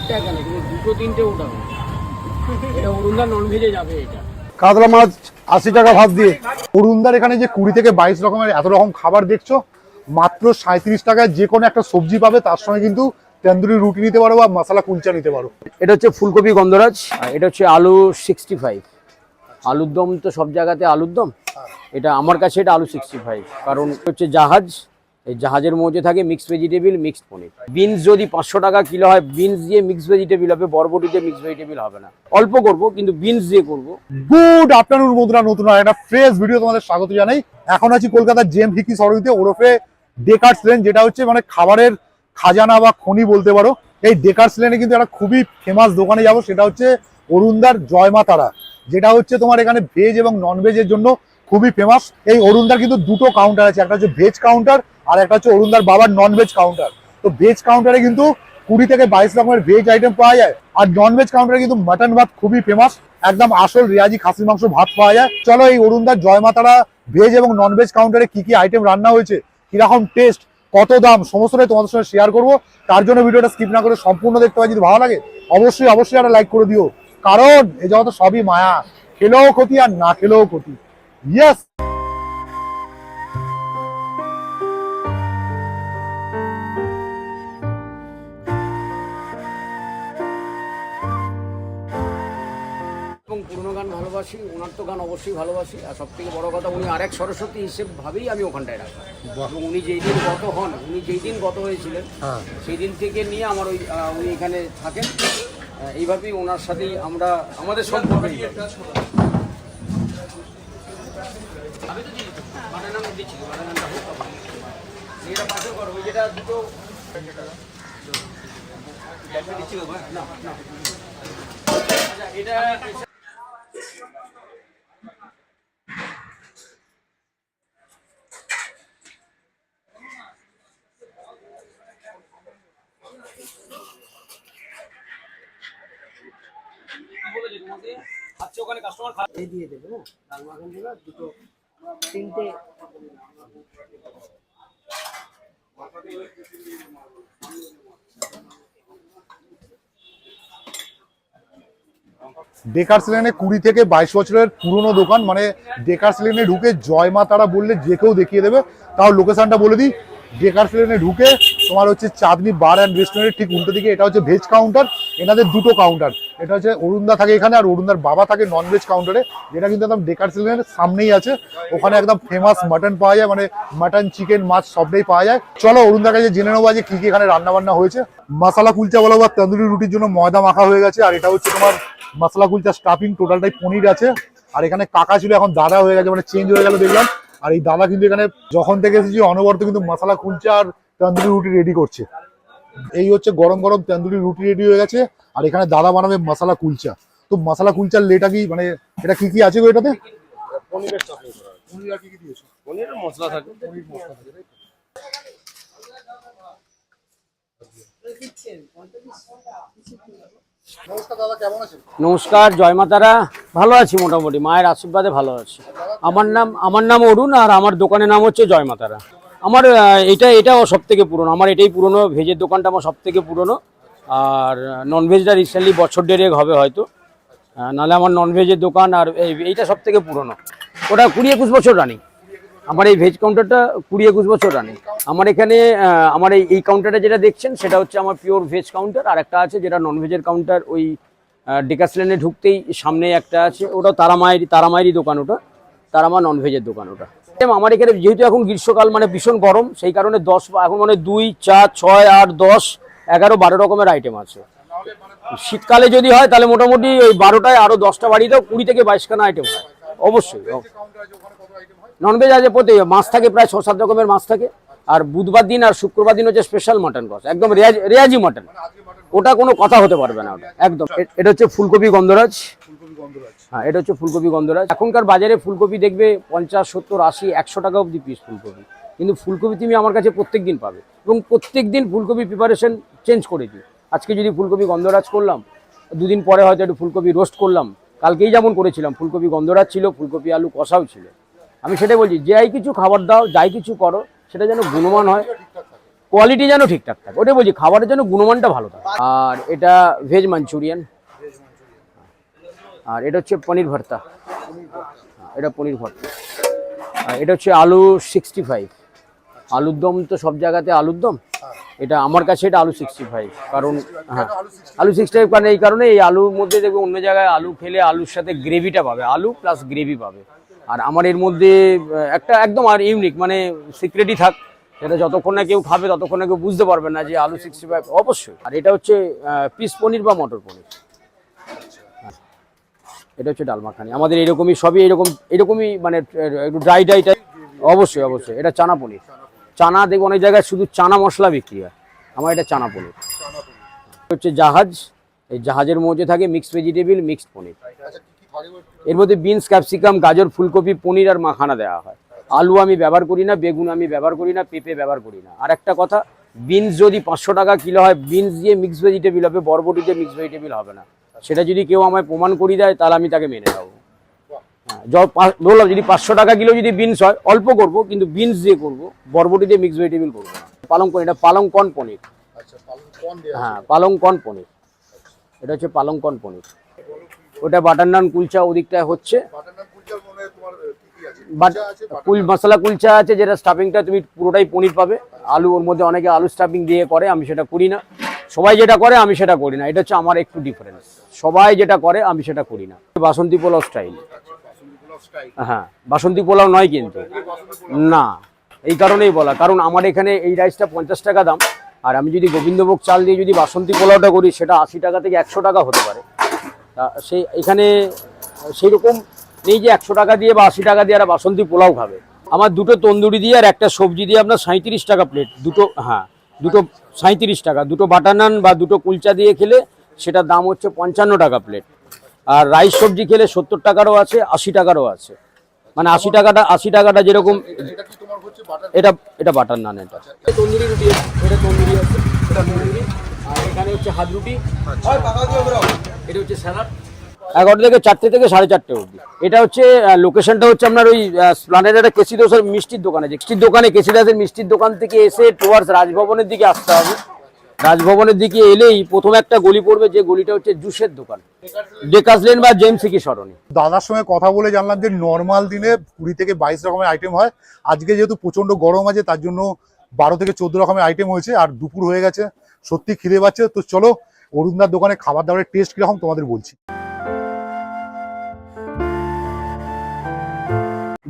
একটা কেন, তুমি দুটো তিনটে ওঠাবে। এটা অরুণদার ননভেজে যাবে। এটা কাতলা মাছ 80 টাকা ভাত দিয়ে। অরুণদার এখানে যে 20 থেকে 22 রকমের এত রকম খাবার দেখছো, মাত্র 37 টাকায় যে কোনো একটা সবজি পাবে, তার সঙ্গে কিন্তু তন্দুরি রুটি নিতে পারো বা মশলা কুলচা নিতে পারো। এটা হচ্ছে ফুলকপি গন্ধরাজ, এটা হচ্ছে আলু 65। আলুর দম তো সব জায়গাতে আলুর দম, এটা আমার কাছে এটা আলু 65, কারণ হচ্ছে জাহাজ, এই জাহাজের মধ্যে থাকে মিক্সড ভেজিটেবল, মিক্সড পনির। বিনস যদি 500 টাকা কিলো হয়, বিনস দিয়ে মিক্সড ভেজিটেবল হবে, বরবটি দিয়ে মিক্সড ভেজিটেবল হবে না। অল্প করব কিন্তু বিনস দিয়ে করব। গুড আফটারনুন বন্ধুরা, নতুন একটা ফ্রেশ ভিডিও তোমাদের স্বাগত জানাই। এখন আছি কলকাতার জেম হিকি সরণিতে, ওরফে ডেকার্স লেন, যেটা হচ্ছে মানে খাবারের খাজানা বা খনি বলতে পারো। এই ডেকার্স লেনে কিন্তু একটা খুবই ফেমাস দোকানে যাবো, সেটা হচ্ছে অরুণদার জয় মা তারা, যেটা হচ্ছে তোমার এখানে ভেজ এবং নন ভেজের জন্য খুবই ফেমাস। এই অরুণদার কিন্তু দুটো কাউন্টার আছে, একটা হচ্ছে ভেজ কাউন্টার আর একটা হচ্ছে অরুণদার বাবার নন ভেজ কাউন্টার। তো ভেজ কাউন্টারে কিন্তু 20 থেকে 22 রকমের ভেজ আইটেম পাওয়া যায়, আর নন ভেজ কাউন্টারে কিন্তু মাটন ভাত খুবই ফেমাস, একদম আসল রেয়াজি খাসির মাংস ভাত পাওয়া যায়। চলো এই অরুণদার জয় মা তারা ভেজ এবং নন ভেজ কাউন্টারে কি কি আইটেম রান্না হয়েছে, কিরকম টেস্ট, কত দাম, সমস্তটাই তোমাদের সঙ্গে শেয়ার করবো। তার জন্য ভিডিওটা স্কিপ না করে সম্পূর্ণ দেখতে পাই। যদি ভালো লাগে অবশ্যই অবশ্যই একটা লাইক করে দিও, কারণ এই জগতে সবই মায়া, খেলেও ক্ষতি আর না খেলেও ক্ষতি। ইয়েস। এবং পুরোনো গান ভালোবাসি, ওনার তো গান অবশ্যই ভালোবাসি, আর সব থেকে বড় কথা উনি আরেক সরস্বতী হিসেবে ভাবেই আমি ওখানটায় রাখি। এবং উনি যেই দিন গত হন, উনি যেই দিন গত হয়েছিলেন সেই দিন থেকে নিয়ে আমার ওই উনি এখানে থাকেন, এইভাবেই ওনার সাথেই আমরা আমাদের সম্পর্ক। এটা আচ্ছা, ওখানে কাস্টমার খাই দিয়ে দেবে না, ডাল মাখান দেবে দুটো তিনটে। ডেকার্স লেনে 20 থেকে 22 বছরের পুরনো দোকান, মানে ডেকার্স লেনে ঢুকে জয় মা তারা বললে যে কেউ দেখিয়ে দেবে। তাও লোকেশনটা বলে দিই, ডেকার্স লেনে ঢুকে তোমার হচ্ছে চাঁদনি বার অ্যান্ড রেস্টুরেন্টের ঠিক উল্টো দিকে এটা হচ্ছে ভেজ কাউন্টার। এনাদের দুটো কাউন্টার, এটা হচ্ছে অরুণদা থাকে এখানে আর অরুণদার বাবা থাকে নন ভেজ কাউন্টারে, যেটা কিন্তু একদম ডেকার্স লেনের সামনেই আছে। ওখানে একদম ফেমাস মাটন পাওয়া যায়, মানে মাটন, চিকেন, মাছ সবটাই পাওয়া যায়। চলো অরুণদার কাছে জেনে নেবো যে কি কি এখানে রান্না বান্না হয়েছে। মশলা কুলচা বলো বা তন্দুরি রুটির জন্য ময়দা মাখা হয়ে গেছে, আর এটা হচ্ছে তোমার মশলা কুলচা স্টাফিং, টোটালটাই পনির আছে। আর এখানে কাকা ছিল, এখন দাদা হয়ে গেছে, মানে চেঞ্জ হয়ে গেল দেখলাম। আর এই দাদা কিন্তু এখানে যখন থেকে এসেছি অনবরত কিন্তু মশলা কুলচা আর তন্দুরি রুটি রেডি করছে। এই হচ্ছে গরম গরম তন্দুরি রুটি রেডি হয়ে গেছে, আর এখানে দাদা বানাবে মশলা কুলচা। তো মশলা কুলচার লেটা কি, মানে এটা কি কি আছে গো এটাতে? পনিরের চাটনি করা আছে। পনির আর কি কি দিয়েছো? পনিরের মশলা থাকে। পনির মশলা থাকে। নমস্কার দাদা, কেমন আছেন? নমস্কার, জয় মাতারা। ভালো আছি, মোটামুটি মায়ের আশীর্বাদে ভালো আছি। আমার নাম অরুণ, আর আমার দোকানের নাম হচ্ছে জয় মাতারা। আমার এটাও সব থেকে পুরনো, আমার এটাই পুরনো, ভেজের দোকানটা আমার সব থেকে পুরনো। আর ননভেজটা রিসেন্টলি বছর দেড়েক হবে হয়তো, নাহলে আমার ননভেজের দোকান আর এইটা সব থেকে পুরনো। ওটা 20-21 বছর রানিং। আমার এই ভেজ কাউন্টারটা 20-21 বছর রানিং। আমার এখানে আমার এই কাউন্টারে যেটা দেখছেন সেটা হচ্ছে আমার পিওর ভেজ কাউন্টার, আর একটা আছে যেটা নন ভেজের কাউন্টার, ওই ডেকার্স লেনে ঢুকতেই সামনে একটা আছে, ওটা তারামায়েরই দোকান, ওটা তারামা নন ভেজের দোকান ওটা। আমার এখানে যেহেতু এখন গ্রীষ্মকাল, মানে ভীষণ গরম, সেই কারণে 10 এখন মানে 2, 4, 6, 8, 10, 11, 12 রকমের আইটেম আছে। শীতকালে যদি হয় তাহলে মোটামুটি ওই 12টায় আরো 10টা বাড়িয়ে দাও, 20 থেকে 22খানা আইটেম হয় অবশ্যই। ননভেজ আছে প্রতি মাছ থাকে, প্রায় 6-7 রকমের মাছ থাকে। আর বুধবার দিন আর শুক্রবার দিন হচ্ছে স্পেশাল মাটন কষ, একদম রেয়াজি মাটন, ওটা কোনো কথা হতে পারবে না ওটা একদম। এটা হচ্ছে ফুলকপি গন্ধরাজ। হ্যাঁ, এটা হচ্ছে ফুলকপি গন্ধরাজ। এখনকার বাজারে ফুলকপি দেখবে 50, 70, 80, 100 টাকা অবধি পিস ফুলকপি, কিন্তু ফুলকপি তুমি আমার কাছে প্রত্যেক দিন পাবে, এবং প্রত্যেক দিন ফুলকপি প্রিপারেশন চেঞ্জ করে দিই। আজকে যদি ফুলকপি গন্ধরাজ করলাম, 2 দিন পরে হয়তো একটু ফুলকপি রোস্ট করলাম। কালকেই যেমন করেছিলাম, ফুলকপি গন্ধরাজ ছিল, ফুলকপি আলু কষাও ছিল। আমি সেটাই বলছি, যাই কিছু খাবার দাও, যাই কিছু করো, সেটা যেন গুণমান হয়। কোয়ালিটি যেন ঠিকঠাক থাকে, ওটাই বলছি, খাবারের জন্য গুণমানটা ভালো থাকে। আর এটা ভেজ মাঞ্চুরিয়ান, আর এটা হচ্ছে পনির ভর্তা, এটা পনির ভর্তা, আর এটা হচ্ছে আলু 65। আলুর দম তো সব জায়গাতে আলুর দম, এটা আমার কাছে এটা আলু 65, কারণ হ্যাঁ আলু 65, কারণ এই কারণে এই আলুর মধ্যে দেখবে অন্য জায়গায় আলু খেলে আলুর সাথে গ্রেভিটা পাবে, আলু প্লাস গ্রেভি পাবে, আর আমার এর মধ্যে একটা একদম আর ইউনিক, মানে সিক্রেটই থাক, সেটা যতক্ষণ না কেউ খাবে ততক্ষণ না কেউ বুঝতে পারবে না যে আলু 65 অবশ্যই। আর এটা হচ্ছে পিস পনির বা মটর পনির, এটা হচ্ছে ডাল মাখানি, আমাদের এরকমই সবই এরকমই মানে একটু ড্রাই টাইপ। অবশ্যই অবশ্যই, এটা চানা পনির, চানা দেখবো অনেক জায়গায় শুধু চানা মশলা বিক্রি হয়, আমার এটা চানা পনির। হচ্ছে জাহাজ, এই জাহাজের মধ্যে থাকে মিক্সড ভেজিটেবল, মিক্সড পনির, এর মধ্যে বিনস, ক্যাপসিকাম, গাজর, ফুলকপি, পনির আর মাখানা দেওয়া হয়। আলু আমি ব্যবহার করি না, বেগুন আমি ব্যবহার করি না, পেঁপে ব্যবহার করি না। আর একটা কথা, বিনস যদি 500 টাকা কিলো হয়, বিনস দিয়ে মিক্সড ভেজিটেবল হবে, বরবটি দিয়ে মিক্সড ভেজিটেবল হবে না। সেটা যদি কেউ আমায় প্রমাণ করে দেয় তাহলে আমি তাকে মেনে নেবো। বললাম যদি 500 টাকা কিলো যদি বিনস হয়, অল্প করবো, কিন্তু বিনস দিয়ে করবো, বরবটি দিয়ে মিক্সড ভেজিটেবল করবো না। পালং পনির, এটা পালং কর্ন পনির, হ্যাঁ পালং কর্ন পনির, এটা হচ্ছে পালং কর্ন পনির। ওটা বাটার নান কুলচা ওদিকটায় হচ্ছে, মশলা কুলচা আছে, যেটা স্টাফিংটা তুমি পুরোটাই পনির পাবে, আলু ওর মধ্যে অনেকে আলু স্টাফিং দিয়ে করে, আমি সেটা করি না। সবাই যেটা করে আমি সেটা করি না, এটা হচ্ছে আমার একটু ডিফারেন্স, সবাই যেটা করে আমি সেটা করি না। বাসন্তী পোলাও স্টাইল, হ্যাঁ বাসন্তী পোলাও নয় কিন্তু, না এই কারণেই বলা, কারণ আমার এখানে এই রাইসটা 50 টাকা দাম, আর আমি যদি গোবিন্দভোগ চাল দিয়ে যদি বাসন্তী পোলাওটা করি সেটা 80 টাকা থেকে 100 টাকা হতে পারে। তা সেই এখানে সেই রকম নেই যে 100 টাকা দিয়ে বা 80 টাকা দিয়ে আর বাসন্তী পোলাও খাবে। আমার দুটো তন্দুরি দিয়ে আর একটা সবজি দিয়ে আপনার 37 টাকা প্লেট, দুটো, হ্যাঁ দুটো 37 টাকা, দুটো বাটার নান বা দুটো কুলচা দিয়ে খেলে সেটার দাম হচ্ছে 55 টাকা প্লেট। আর রাইস সবজি খেলে 70 টাকারও আছে, 80 টাকারও আছে, মানে 80 টাকাটা যেরকম, এটা এটা বাটার নান, এটা তন্দুরি রুটি, এটা তন্দুরি আছে, এটা তন্দুরি, আর এখানে হচ্ছে হাত রুটি, এটা হচ্ছে স্যালাড। 11 থেকে 4টে থেকে 4:30 অবধি। এটা হচ্ছে লোকেশনটা হচ্ছে আপনার ওই স্প্লানেডের কেসিদাসের মিষ্টির দোকানে, যে মিষ্টির দোকানে কেসিদাসের মিষ্টির দোকান থেকে এসে টুয়ার্ডস রাজভবনের দিকে আসতে হবে। রাজভবনের দিকে এলেই প্রথম একটা গলি পড়বে, যে গলিটা হচ্ছে জুসের দোকান, ডেকার্স লেন বা জেমস সিকি সরণি। দাদার সঙ্গে কথা বলে জানলাম যে নর্মাল দিনে 20 থেকে 22 রকমের আইটেম হয়, আজকে যেহেতু প্রচন্ড গরম আছে তার জন্য 12 থেকে 14 রকমের আইটেম হয়েছে, আর দুপুর হয়ে গেছে, সত্যি খিদে পাচ্ছে। তো চলো অরুণদার দোকানে খাবার দাবারের টেস্ট কিরকম তোমাদের বলছি।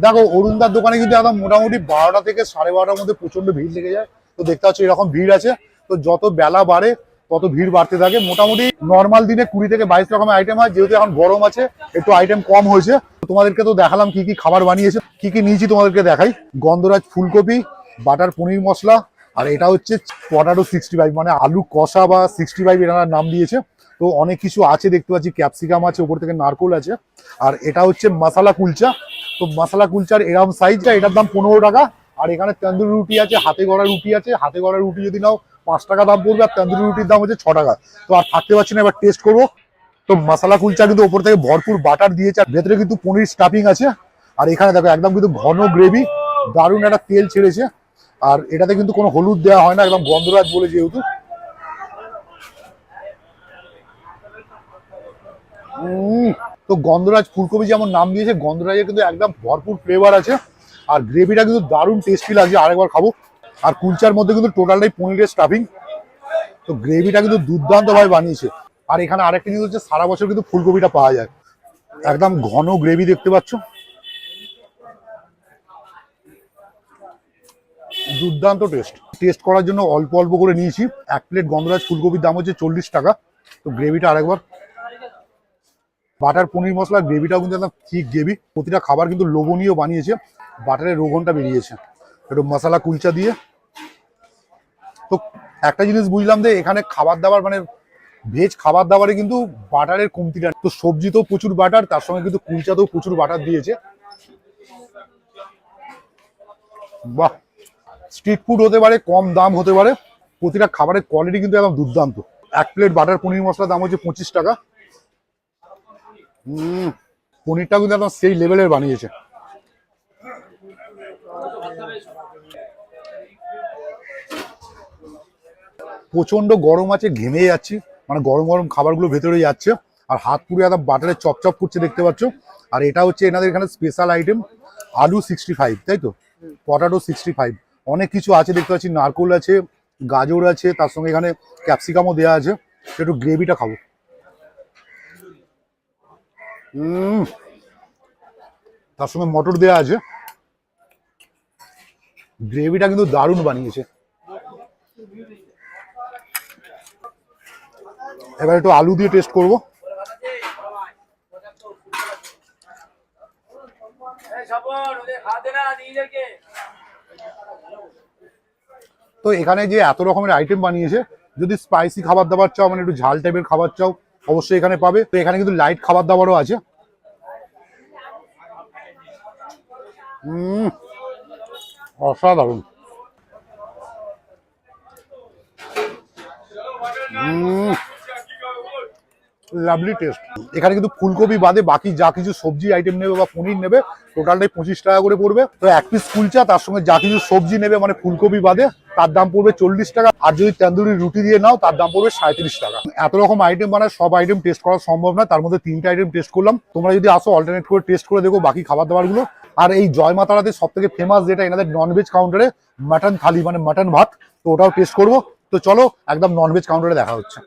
দেখো অরুণদার দোকানে কিন্তু একদম মোটামুটি 12টা থেকে 12:30টার মধ্যে প্রচন্ড ভিড় লেগে যায়। তো দেখতে পাচ্ছ এরকম ভিড় আছে, তো যত বেলা বাড়ে তত ভিড় বাড়তে থাকে। মোটামুটি নর্মাল দিনে 20 থেকে 22 রকমের আইটেম হয়, যেহেতু এখন গরম আছে একটু আইটেম কম হয়েছে। তোমাদেরকে তো দেখালাম কি কি খাবার বানিয়েছে, কি কি নিয়েছি তোমাদেরকে দেখাই। গন্ধরাজ ফুলকপি, বাটার পনির মশলা, আর এটা হচ্ছে পটাটো 65, মানে আলু কষা বা 65 এরা নাম দিয়েছে। তো অনেক কিছু আছে দেখতে পাচ্ছি, ক্যাপসিকাম আছে, উপর থেকে নারকোল আছে। আর এটা হচ্ছে মশলা কুলচা, তো মশলা কুলচার এরকম সাইজটা, এটার দাম 15 টাকা। আর এখানে তন্দুরি রুটি আছে, হাতে গড়া রুটি আছে, হাতে গড়া রুটি যদি নাও 5 টাকা দাম পড়বে, আর তন্দুরি রুটির দাম হচ্ছে 6 টাকা। তো আর থাকতে পারছি না, এবার টেস্ট করবো। তো মশলা কুলচা কিন্তু ওপর থেকে ভরপুর বাটার দিয়েছে, আর ভেতরে কিন্তু পনির স্টাফিং আছে। আর এখানে দেখো একদম কিন্তু ঘন গ্রেভি, দারুণ একটা তেল ছেড়েছে। আর এটাতে কিন্তু কোনো হলুদ দেওয়া হয় না, একদম গন্ধরাজ বলে যেহেতু। তো গন্ধরাজ ফুলকপি যেমন নাম দিয়েছে, গন্ধরাজের কিন্তু একদম ভরপুর ফ্লেভার আছে, আর গ্রেভিটা কিন্তু দারুণ টেস্টি লাগছে, আরেকবার খাবো। আর কুলচার মধ্যে কিন্তু টোটালটাই পনিরের স্টাফিং, তো গ্রেভিটা কিন্তু দুর্দান্ত ভাবে বানিয়েছে। আর এখানে আরেকটা জিনিস হচ্ছে, সারা বছর কিন্তু ফুলকপিটা পাওয়া যায়, একদম ঘন গ্রেভি দেখতে পাচ্ছ, দুর্দান্ত টেস্ট করার জন্য অল্প অল্প করে নিয়েছি। 1 প্লেট গন্ধরাজ ফুলকপির দাম হচ্ছে 40 টাকা। তো গ্রেভিটা আরেকবার, বাটার পনির মশলা গ্রেভিটাও কিন্তু একদম ঠিক গ্রেভি, প্রতিটা খাবার কিন্তু লোভনীয় বানিয়েছে, বাটারের রোগনটা বেরিয়েছে। একটু মশলা কুলচা দিয়ে। তো একটা জিনিস বুঝলাম যে এখানে খাবার দাবার মানে ভেজ খাবার দাবারে কিন্তু বাটারের কমতিটা, তো সবজিতেও প্রচুর বাটার, তার সঙ্গে কিন্তু কুলচাতেও প্রচুর বাটার দিয়েছে। বাহ, স্ট্রিট ফুড হতে পারে, কম দাম হতে পারে, প্রতিটা খাবারের কোয়ালিটি কিন্তু একদম দুর্দান্ত। 1 প্লেট বাটার পনির মশলার দাম হচ্ছে 25 টাকা। পনিরটা কিন্তু একদম সেই লেভেলের বানিয়েছে। প্রচন্ড গরম আছে, ঘেমে যাচ্ছি, মানে গরম গরম খাবারগুলো ভেতরে যাচ্ছে আর হাত পুরো একদম বাটারে চপচপ করছে দেখতে পাচ্ছ। আর এটা হচ্ছে এনাদের এখানে স্পেশাল আইটেম আলু 65, তাই তো, পটাটো 65, অনেক কিছু আছে দেখতে পাচ্ছি, নারকোল আছে, গাজর আছে, তার সঙ্গে এখানে ক্যাপসিকামও দেওয়া আছে। একটু গ্রেভিটা খাবো। তার সঙ্গে মটর দেওয়া আছে, গ্রেভিটা কিন্তু দারুণ বানিয়েছে। এবার একটু আলু দিয়ে টেস্ট করব। তো এখানে যে এত রকমের আইটেম বানিয়েছে, যদি স্পাইসি খাবার দাবার চাও, মানে একটু ঝাল টাইপের খাবার চাও, অবশ্যই এখানে পাবে। তো এখানে কিন্তু লাইট খাবার দাবারও আছে। অসাধারণ। Lovely test. এখানে কিন্তু ফুলকপি বাদে বাকি যা কিছু সবজি আইটেম নেবে বা পনির নেবে টোটালটাই 25 টাকা করে পড়বে। তো এক পিস কুলচা তার সঙ্গে যা কিছু সবজি নেবে মানে ফুলকপি বাদে তার দাম পড়বে 40 টাকা। আর যদি তন্দুরি রুটি দিয়ে নাও তার দাম পড়বে 37 টাকা। এত রকম আইটেম বানায়, সব আইটেম টেস্ট করা সম্ভব না, তার মধ্যে 3টা আইটেম টেস্ট করলাম। তোমরা যদি আসো অল্টারনেট করে টেস্ট করে দেখো বাকি খাবার দাবার গুলো। আর এই জয় মা তারাতে সব থেকে ফেমাস যেটা এনাদের ননভেজ কাউন্টারে মাটন থালি, মানে মাটন ভাত, তো ওটাও টেস্ট করবো। তো চলো একদম ননভেজ কাউন্টারে দেখা হচ্ছে।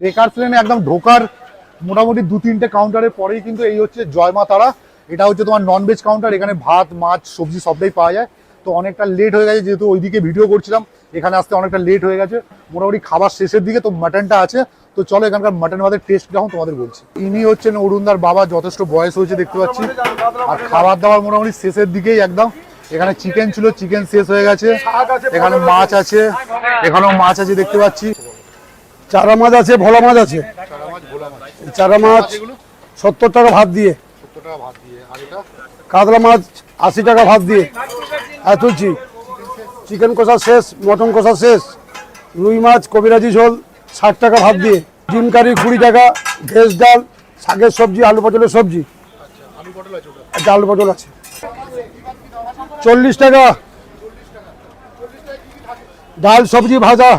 বেকারস লেনে একদম ঢোকার মোটামুটি 2-3টে কাউন্টারের পরেই কিন্তু এই হচ্ছে জয় মা তারা। এটা হচ্ছে তোমার ননভেজ কাউন্টার, এখানে ভাত মাছ সবজি সবটাই পাওয়া যায়। তো অনেকটা লেট হয়ে গেছে, যেহেতু ওইদিকে ভিডিও করছিলাম, এখানে আসতে অনেকটা লেট হয়ে গেছে, মোটামুটি খাবার শেষের দিকে। তো মাটনটা আছে, তো চলো এখানকার মাটন ভাতের টেস্ট যখন তোমাদের বলছি। ইনি হচ্ছেন অরুণদার বাবা, যথেষ্ট বয়স হয়েছে দেখতে পাচ্ছি। আর খাবার দাবার মোটামুটি শেষের দিকেই একদম। এখানে চিকেন ছিল, চিকেন শেষ হয়ে গেছে। এখানে মাছ আছে, এখানেও মাছ আছে দেখতে পাচ্ছি। চারা মাছ আছে, ভোলা মাছ আছে। চারা মাছ 70 টাকা ভাত দিয়ে, কাতলা মাছ 80 টাকা ভাত দিয়ে। আর তুলছি চিকেন কষা শেষ, মটন কষা শেষ। রুই মাছ কবিরাজি ঝোল 60 টাকা ভাত দিয়ে। ডিম কারি 20 টাকা। ভেজ ডাল, শাকের সবজি, আলু পটলের সবজি। আচ্ছা, আলু পটল আছে 40 টাকা। ডাল সবজি ভাজা,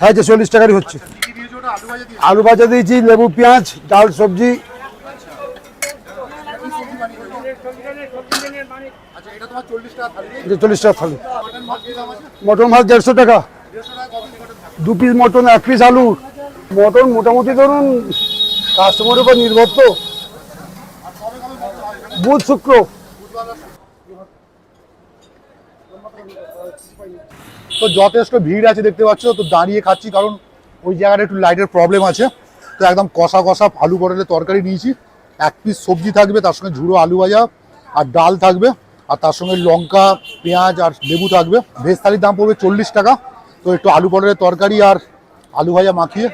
হ্যাঁ যে 40 টাকারই হচ্ছে। আলু ভাজা দিয়েছি, লেবু পেঁয়াজ, ডাল সবজি। এটা 40 টাকা থালি। মটন ভাত 150 টাকা। 2 পিস মটন, 1 পিস আলু। মটন মোটামুটি ধরুন কাস্টমারের উপর নির্ভর, তো বুধ শুক্র। তো যথেষ্ট ভিড় আছে দেখতে পাচ্ছ। তো দাঁড়িয়ে খাচ্ছি কারণ ওই জায়গাটা একটু লাইটের প্রবলেম আছে। তো একদম কষা কষা আলু পটলের তরকারি নিয়েছি। 1 পিস সবজি থাকবে, তার সঙ্গে ঝুড়ো আলু ভাজা আর ডাল থাকবে, আর তার সঙ্গে লঙ্কা পেঁয়াজ আর লেবু থাকবে। ভেজ থালির দাম পড়বে 40 টাকা। তো একটু আলু পটলের তরকারি আর আলু ভাজা মাখিয়ে।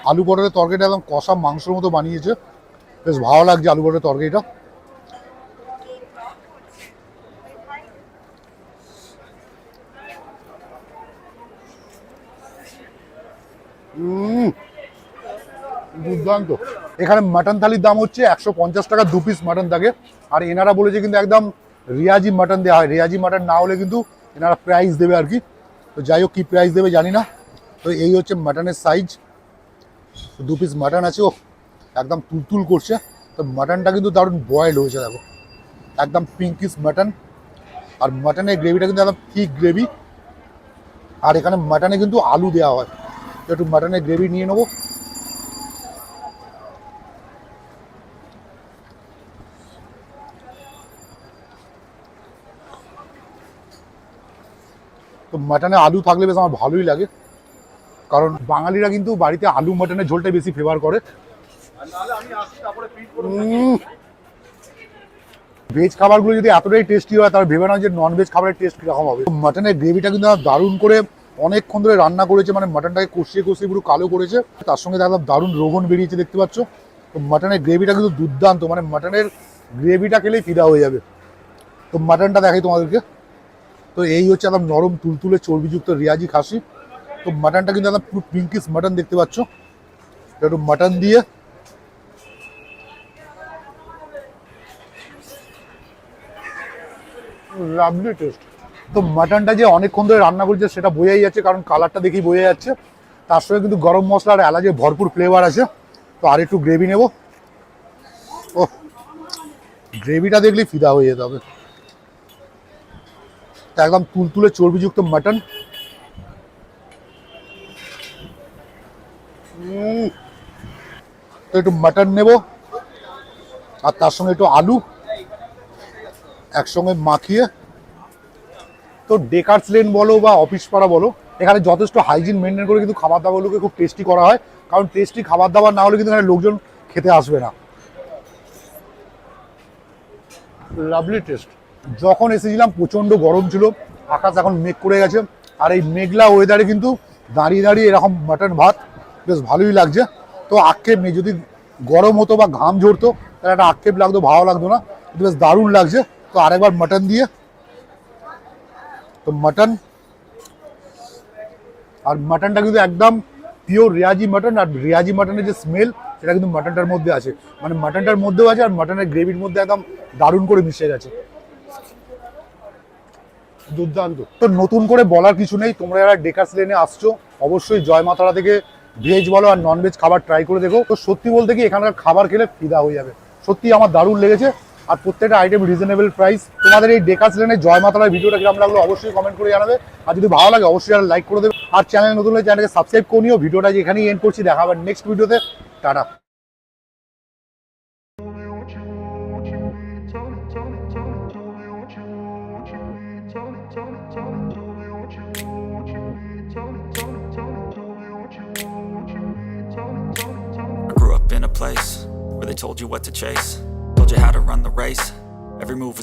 আলু পটলের তরকারিটা একদম কষা মাংসের মতো বানিয়েছে, বেশ ভালো লাগছে আলু পটলের তরকারিটা। দুর্দান্ত। এখানে মাটন থালির দাম হচ্ছে 150 টাকা, 2 পিস মাটন থাকে। আর এনারা বলেছে কিন্তু একদম রিয়াজি মাটন দেওয়া হয়, রিয়াজি মাটন না হলে কিন্তু এনারা প্রাইস দেবে আর কি। তো যাই হোক, কি প্রাইস দেবে জানি না। তো এই হচ্ছে মাটনের সাইজ, 2 পিস মাটন আছে। ও একদম তুলতুল করছে। তো মাটনটা কিন্তু দারুণ বয়েল হয়েছে, দেখো একদম পিঙ্কিশ মাটন। আর মাটনের গ্রেভিটা কিন্তু একদম থিক গ্রেভি। আর এখানে মাটনে কিন্তু আলু দেওয়া হয়। একটু মাটনের গ্রেভি নিয়ে নেবো। তো মাটনে আলু থাকলে বেশ আমার ভালোই লাগে, কারণ বাঙালিরা কিন্তু বাড়িতে আলু মাটনের ঝোলটাই বেশি ফেভার করে। ভেজ খাবারগুলো যদি এতটাই টেস্টি হয়, তাহলে ভেবে না যে নন ভেজ খাবারের টেস্ট কীরকম হবে। মাটনের গ্রেভিটা কিন্তু দারুণ করে অনেকক্ষণ ধরে রান্না করেছে, মানে মাটনটাকে কষিয়ে কষিয়ে পুরো কালো করেছে। তার সঙ্গে একদম দারুণ রোগন বেরিয়েছে দেখতে পাচ্ছ। তো মাটনের গ্রেভিটা কিন্তু দুর্দান্ত, মানে মাটনের গ্রেভিটা খেলেই ফিদা হয়ে যাবে। তো মাটনটা দেখাই তোমাদেরকে। তো এই হচ্ছে একদম নরম তুলতুলে চর্বিযুক্ত রিয়াজি খাসি। তো মাটনটা কিন্তু একদম পুরো পিঙ্কিশ মাটন দেখতে পাচ্ছ। একটু মাটন দিয়ে লাভলি টেস্ট। তো মাটনটা যে অনেকক্ষণ ধরে রান্না করছে সেটা বোঝাই যাচ্ছে, কারণ কালারটা দেখেই বোঝা যাচ্ছে। তার সঙ্গে কিন্তু গরম মশলা আর এলাচের ভরপুর ফ্লেভার আছে। তো আর একটু গ্রেভি নেব। ও গ্রেভিটা দেখলেই ফিদা হয়ে যেতে হবে। একদম তুলতুলে চর্বিযুক্ত মাটন। তো একটু মাটন নেব আর তার সঙ্গে একটু আলু একসঙ্গে মাখিয়ে। তো ডেকার্স লেন বলো বা অফিস পাড়া বলো, এখানে যথেষ্ট হাইজিন মেনটেন করে কিন্তু খাবার দাবারগুলোকে খুব টেস্টি করা হয়। কারণ টেস্টি খাবার দাবার না হলে কিন্তু এখানে লোকজন খেতে আসবে না। Lovely test. যখন এসেছিলাম প্রচণ্ড গরম ছিল, আকাশ এখন মেঘ করে গেছে, আর এই মেঘলা ওয়েদারে কিন্তু দাঁড়িয়ে দাঁড়িয়ে এরকম মাটন ভাত বেশ ভালোই লাগছে। তো আক্ষেপ নেই, যদি গরম হতো বা ঘাম ঝরতো তাহলে একটা আক্ষেপ লাগতো, ভালো লাগতো না, কিন্তু বেশ দারুণ লাগছে। তো আরেকবার মাটন দিয়ে, তো মাটন, আর মাটনটা কিন্তু একদম পিওর রিয়াজি মাটন। আর রিয়াজি মাটনের যে স্মেল সেটা কিন্তু মাটনটার মধ্যে আছে, মানে মাটনটার মধ্যেও আছে, আর মাটনের গ্রেভির মধ্যে একদম দারুণ করে মিশে গেছে। দুর্দান্ত। তো নতুন করে বলার কিছু নেই, তোমরা যারা ডেকার্স লেনে আসছো অবশ্যই জয় মা তারা থেকে ভেজ বলো আর ননভেজ খাবার ট্রাই করে দেখো। তো সত্যি বলতে কি এখানকার খাবার খেলে ফিদা হয়ে যাবে। সত্যি আমার দারুণ লেগেছে, আর প্রত্যেকটা আইটেম রিজনেবল প্রাইস। তোমাদের এই ডেকার্স লেনে জয় মা তারার ভিডিওটা কিরকম লাগলো অবশ্যই কমেন্ট করে জানাবে, আর যদি ভালো লাগে অবশ্যই লাইক করে দেবে, আর চ্যানেল নতুন হলে চ্যানেলকে সাবস্ক্রাইব করে নিও। ভিডিওটা এখানেই এন্ড করছি, দেখা হবে নেক্সট ভিডিওতে। Tata. I grew up in a place where they told you what to chase, told you how to run the race. Every move was